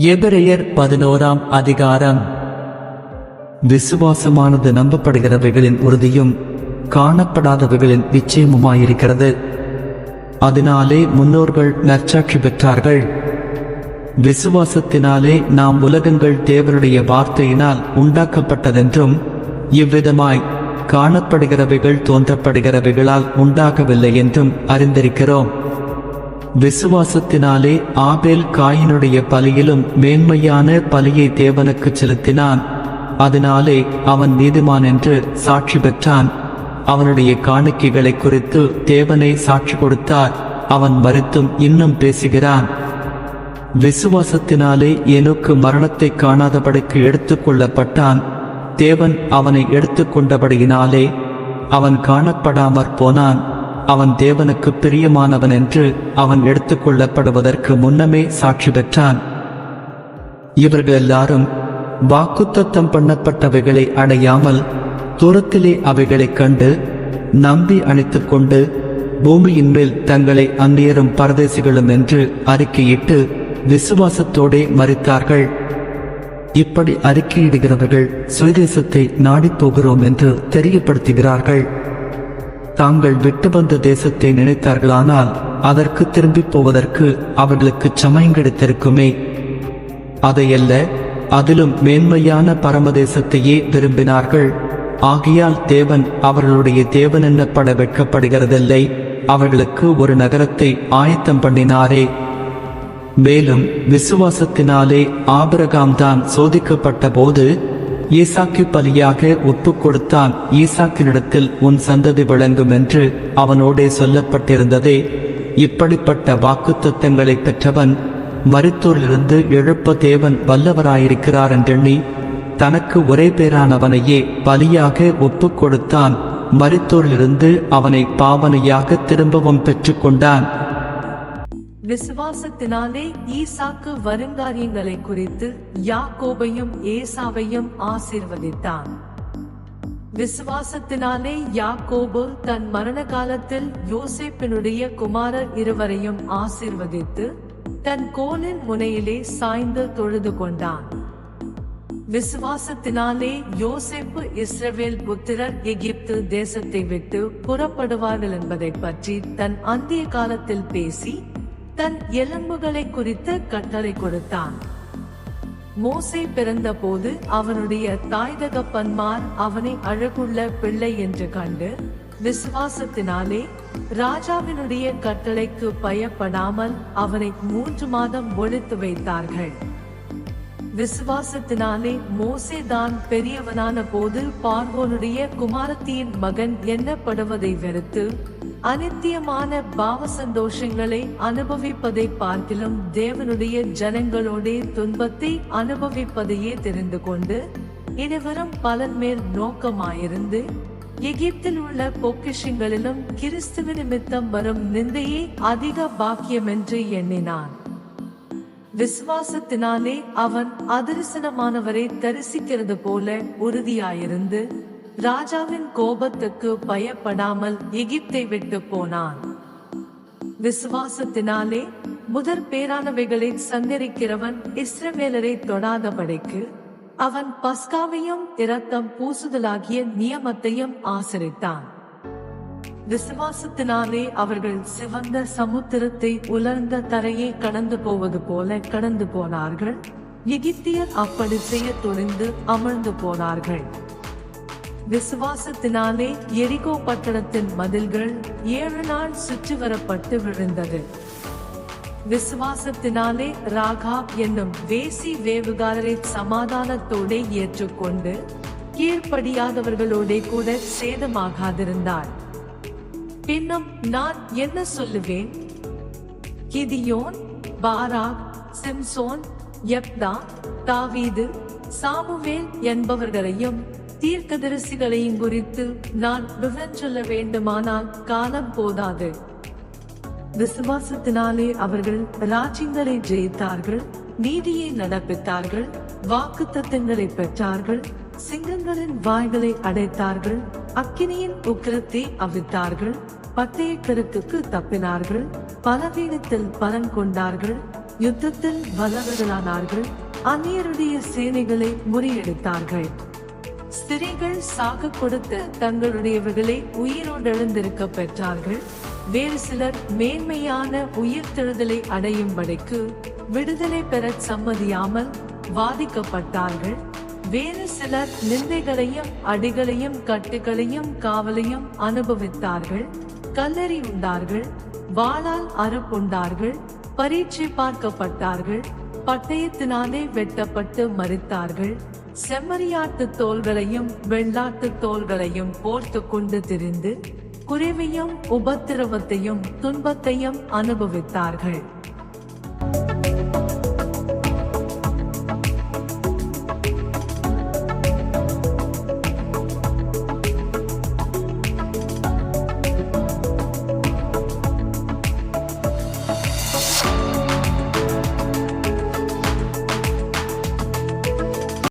எபிரெயர் 11ஆம் அதிகாரம். விசுவாசமானது நம்பப்படுகிறவைகளின் உறுதியும் காணப்படாதவைகளின் நிச்சயமுமாயிருக்கிறது. அதனாலே முன்னோர்கள் நற்சாட்சி பெற்றார்கள். விசுவாசத்தினாலே நாம் உலகங்கள் தேவனுடைய வார்த்தையினால் உண்டாக்கப்பட்டதென்றும், இவ்விதமாய் காணப்படுகிறவைகள் தோன்றப்படுகிறவைகளால் உண்டாகவில்லை என்றும் அறிந்திருக்கிறோம். விசுவாசத்தினாலே ஆபேல் காயினுடைய பலியிலும் மேன்மையான பலியை தேவனுக்கு செலுத்தினான். அதனாலே அவன் நீதிமான் என்று சாட்சி பெற்றான். அவனுடைய காணிக்கைகளை குறித்து தேவனை சாட்சி கொடுத்தார். அவன் மரித்தும் இன்னும் பேசுகிறான். விசுவாசத்தினாலே ஏனோக்கு மரணத்தை காணாதபடிக்கு எடுத்துக்கொள்ளப்பட்டான். தேவன் அவனை எடுத்துக்கொண்டபடியினாலே அவன் காணப்படாமற் போனான். அவன் தேவனுக்கு பிரியமானவன் என்று அவன் எடுத்துக்கொள்ளப்படுவதற்கு முன்னமே சாட்சி பெற்றான். இவர்கள் எல்லாரும் வாக்குத்தத்தம் பண்ணப்பட்டவைகளை அடையாமல் தூரத்திலே அவைகளைக் கண்டு நம்பி அணைத்துக் கொண்டு பூமியின் மேல் தங்களை அந்நியரும் பரதேசிகளும் என்று அறிக்கையிட்டு விசுவாசத்தோடே மரித்தார்கள். இப்படி அறிக்கையிடுகிறவர்கள் சுயதேசத்தை நாடிப் போகிறோம் என்று தெரியப்படுத்துகிறார்கள். தாங்கள் விட்டு வந்த தேசத்தை நினைத்தார்களானால் அதற்கு திரும்பி போவதற்கு அவர்களுக்கு சமயம் கிடைத்திருக்குமே. அதையல்ல, அதிலும் மேன்மையான பரமதேசத்தையே விரும்பினார்கள். ஆகையால் தேவன் அவர்களுடைய தேவன் என்னப்பட வெட்கப்படுகிறதில்லை. அவர்களுக்கு ஒரு நகரத்தை ஆயத்தம் பண்ணினாரே. மேலும் விசுவாசத்தினாலே ஆபிரகாம் தான் சோதிக்கப்பட்ட போது ஈசாக்கு பலியாக ஒப்புக் கொடுத்தான். ஈசாக்கினிடத்தில் உன் சந்ததி விளங்கும் என்று அவனோடே சொல்லப்பட்டிருந்ததே. இப்படிப்பட்ட வாக்குத்தத்தங்களை பெற்றவன் மரித்தோரிலிருந்து எழுப்ப தேவன் வல்லவராயிருக்கிறார் என்றெண்ணி தனக்கு ஒரே பேரானவனையே பலியாக ஒப்புக் கொடுத்தான். மரித்தோரிலிருந்து அவனை பாவனையாக திரும்பவும் பெற்றுக்கொண்டான். விசுவாசத்தினாலே ஈசாக்கு வருங்காரியங்களை குறித்து யாக்கோபையும் ஏசாவையும் ஆசீர்வதித்தான். விசுவாசத்தினாலே யாக்கோபு தன் மரண காலத்தில் யோசேப்பினுடைய குமாரர் இருவரையும் ஆசீர்வதித்து தன் கோலின் முனையிலே சாய்ந்து தொழுது கொண்டான். விசுவாசத்தினாலே யோசேப்பு இஸ்ரவேல் புத்திரர் எகிப்து தேசத்தை விட்டு புறப்படுவார்கள் என்பதை பற்றி தன் அந்திய காலத்தில் பேசி தன் எலும்புகளை குறித்து கட்டளை கொடுத்தான். மோசே பிறந்த போது அவனுடைய தாய் தகப்பன்மார் அவனை அழகுள்ள பிள்ளை என்று கண்டு விசுவாசத்தினாலே ராஜாவினுடைய கட்டளைக்கு பயப்படாமல் அவனை 3 மாதம் ஒழித்து வைத்தார்கள். விசுவாசத்தினாலே மோசே தான் பெரியவனான போது பார்வோனுடைய குமாரத்தியின் மகன் எண்ணப்படுவதை வெறுத்து அநித்தியமான பாவ சந்தோஷங்களை அனுபவிப்பதை பார்க்கிலும் தேவனுடைய ஜனங்களோடே துன்பத்தை அனுபவிப்பதையே தெரிந்து கொண்டு இனிவரும் பலன் மேல் நோக்கமாயிருந்து எகிப்தில் உள்ள பொக்கிஷங்களிலும் கிறிஸ்துவ நிமித்தம் வரும் நிந்தையே அதிக பாக்கியமென்று எண்ணினான். விசுவாசத்தினாலே அவன் அதரிசனமானவரை தரிசிக்கிறது போல உறுதியாயிருந்து ராஜாவின் கோபத்துக்கு பயப்படாமல் எகிப்தை விட்டு போனான். விசுவாசத்தினாலே முதற் பேரானவைகளை சங்கரிக்கிறவன் இஸ்ரவேலரை தொடாதபடிக்கு அவன் பஸ்காவையும் இரத்தம் பூசுதலாகிய நியமத்தையும் ஆசரித்தான். விசுவாசத்தினாலே அவர்கள் சிவந்த சமுத்திரத்தை உலர்ந்த தரையை கடந்து போவது போல கடந்து போனார்கள். எகிப்தியர் அப்படி செய்ய துணிந்து அமர்ந்து போனார்கள். விசுவாசத்தினாலே எரிகோ பட்டணத்தின் மதில்கள் 7 நாள் சுற்றி வரப்பட்டு விழுந்தது. விசுவாசத்தினாலே ராகாப் என்னும் வேசி வேவுகாரரை சமாதானத்தோடு ஏற்றுக்கொண்டு கீழ்ப்படியாதவர்களோட கூட சேதமாகாதிருந்தாள். பின்னும் நான் என்ன சொல்லுவேன்? கிதியோன், பாராக், சிம்சோன், யெப்தா, தாவீது, சாமுவேல் என்பவர்களையும் தீர்க்கதரிசிகளையும் குறித்து நான் விவரம் சொல்ல வேண்டுமானால் காலம் போதாது. விசுவாசத்தினாலே அவர்கள் ராஜ்யங்களை ஜெயித்தார்கள், நீதியை நடப்பித்தார்கள், வாக்குத்தத்தங்களை பெற்றார்கள், சிங்கங்களின் வாய்களை அடைத்தார்கள், அக்கினியின் உக்கிரத்தை அவித்தார்கள், பட்டய கருத்துக்கு தப்பினார்கள், பலவீனத்தில் பலன் கொண்டார்கள், யுத்தத்தில் வல்லவர்களானார்கள், அந்நியருடைய சேனைகளை முறியடித்தார்கள். ஸ்திரீகள் சாக கொடுத்து தங்களுடையவர்களை உயிரோடெழுந்திருக்க பெற்றார்கள். வேறு சிலர் மேன்மையான உயிர்த்தெழுதலை அடையும்படிக்கு விடுதலை பெறச் சம்மதியாமல் வாதிக்கப்பட்டார்கள். வேறு சிலர் நிந்தைகளையும் அடிகளையும் கட்டுகளையும் காவலையும் அனுபவித்தார்கள். கல்லறி உண்டார்கள், வாளால் அறுப்புண்டார்கள், பரீட்சை பார்க்கப்பட்டார்கள், பட்டயத்தினாலே வெட்டப்பட்டு மரித்தார்கள். செம்மறியாட்டு தோள்களையும் வெள்ளாட்டு தோள்களையும் போர்த்து கொண்டு திரிந்து குறைவையும் உபத்திரவத்தையும் துன்பத்தையும் அனுபவித்தார்கள்.